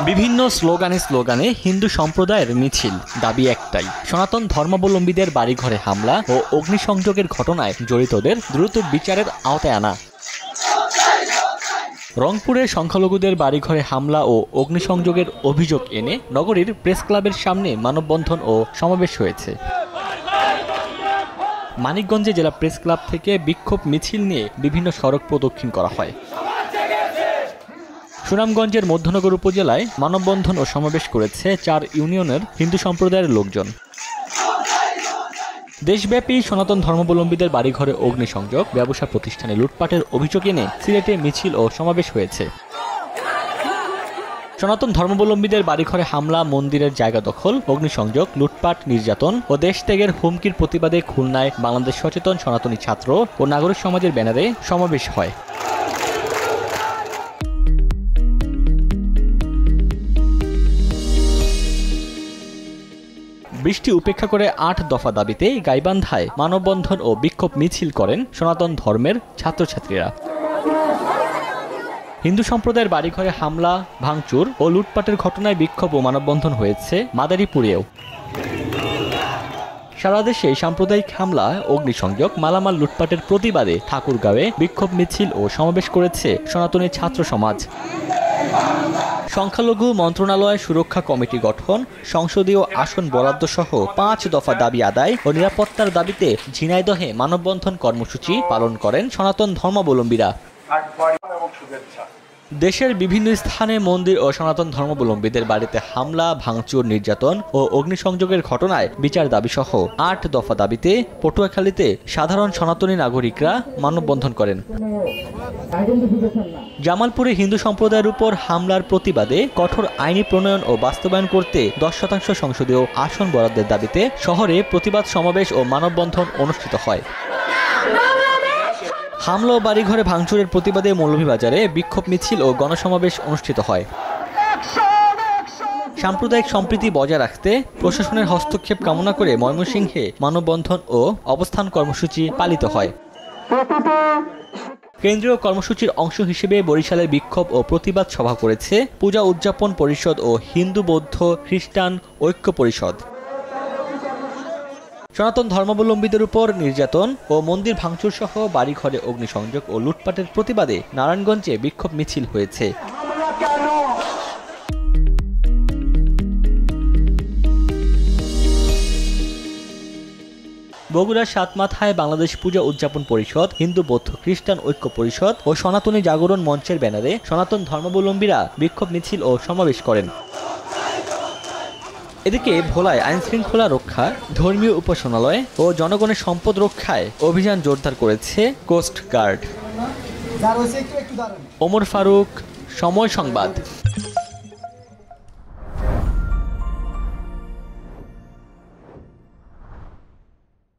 বিভিন্ন স্লোগানে হিন্দু সম্প্রদায়ের মিছিল, দাবি একটাই, সনাতন ধর্মাবলম্বীদের বাড়িঘরে হামলা ও অগ্নিসংযোগের ঘটনায় জড়িতদের দ্রুত বিচারের আওতায় আনা। রংপুরে সংখ্যালঘুদের বাড়িঘরে হামলা ও অগ্নিসংযোগের অভিযোগ এনে নগরীর প্রেস ক্লাবের সামনে মানববন্ধন ও সমাবেশ হয়েছে। মানিকগঞ্জে জেলা প্রেস ক্লাব থেকে বিক্ষোভ মিছিল নিয়ে বিভিন্ন সড়ক প্রদক্ষিণ করা হয়। সুনামগঞ্জের মধ্যনগর উপজেলায় মানববন্ধন ও সমাবেশ করেছে 4 ইউনিয়নের হিন্দু সম্প্রদায়ের লোকজন। দেশব্যাপী সনাতন ধর্মাবলম্বীদের বাড়িঘরে অগ্নিসংযোগ, ব্যবসা প্রতিষ্ঠানে লুটপাটের অভিযোগ এনে সিলেটে মিছিল ও সমাবেশ হয়েছে। সনাতন ধর্মাবলম্বীদের বাড়িঘরে হামলা, মন্দিরের জায়গা দখল, অগ্নিসংযোগ, লুটপাট, নির্যাতন ও দেশ ত্যাগের হুমকির প্রতিবাদে খুলনায় বাংলাদেশ সচেতন সনাতনী ছাত্র ও নাগরিক সমাজের ব্যানারে সমাবেশ হয়। বৃষ্টি উপেক্ষা করে 8 দফা দাবিতে গাইবান্ধায় মানববন্ধন ও বিক্ষোভ মিছিল করেন সনাতন ধর্মের ছাত্রছাত্রীরা। হিন্দু সম্প্রদায়ের বাড়িঘরে হামলা, ভাঙচুর ও লুটপাটের ঘটনায় বিক্ষোভ ও মানববন্ধন হয়েছে মাদারীপুরেও। সারা দেশে সাম্প্রদায়িক হামলা, অগ্নিসংযোগ, মালামাল লুটপাটের প্রতিবাদে ঠাকুরগাঁওয়ে বিক্ষোভ মিছিল ও সমাবেশ করেছে সনাতনী ছাত্র সমাজ। সংখ্যালঘু মন্ত্রণালয় সুরক্ষা কমিটি গঠন, সংসদীয় আসন বরাদ্দ সহ 5 দফা দাবি আদায় ও নিরাপত্তার দাবিতে ঝিনাইদহে মানববন্ধন কর্মসূচি পালন করেন সনাতন ধর্মাবলম্বীরা। দেশের বিভিন্ন স্থানে মন্দির ও সনাতন ধর্মাবলম্বীদের বাড়িতে হামলা, ভাঙচুর, নির্যাতন ও অগ্নিসংযোগের ঘটনায় বিচার দাবি সহ 8 দফা দাবিতে পটুয়াখালীতে সাধারণ সনাতনী নাগরিকরা মানববন্ধন করেন। জামালপুরে হিন্দু সম্প্রদায়ের উপর হামলার প্রতিবাদে কঠোর আইনি প্রণয়ন ও বাস্তবায়ন করতে 10% সংসদীয় আসন বরাদ্দের দাবিতে শহরে প্রতিবাদ সমাবেশ ও মানববন্ধন অনুষ্ঠিত হয়। হামলা ও বাড়িঘরে ভাঙচুরের প্রতিবাদে মৌলভীবাজারে বিক্ষোভ মিছিল ও গণসমাবেশ অনুষ্ঠিত হয়। সাম্প্রদায়িক সম্প্রীতি বজায় রাখতে প্রশাসনের হস্তক্ষেপ কামনা করে ময়মনসিংহে মানববন্ধন ও অবস্থান কর্মসূচি পালিত হয়। কেন্দ্রীয় কর্মসূচির অংশ হিসেবে বরিশালে বিক্ষোভ ও প্রতিবাদ সভা করেছে পূজা উদযাপন পরিষদ ও হিন্দু বৌদ্ধ খ্রিস্টান ঐক্য পরিষদ। সনাতন ধর্মাবলম্বীদের উপর নির্যাতন ও মন্দির ভাঙচুর সহ বাড়িঘরে অগ্নিসংযোগ ও লুটপাটের প্রতিবাদে নারায়ণগঞ্জে বিক্ষোভ মিছিল হয়েছে। বগুড়ার সাতমাথায় বাংলাদেশ পূজা উদযাপন পরিষদ, হিন্দু বৌদ্ধ খ্রিস্টান ঐক্য পরিষদ ও সনাতনী জাগরণ মঞ্চের ব্যানারে সনাতন ধর্মাবলম্বীরা বিক্ষোভ মিছিল ও সমাবেশ করেন। এদিকে ভোলায় আইনশৃঙ্খলা রক্ষা, ধর্মীয় উপাসনালয় ও জনগণের সম্পদ রক্ষায় অভিযান জোরদার করেছে কোস্ট গার্ড। ওমর ফারুক, সময় সংবাদ।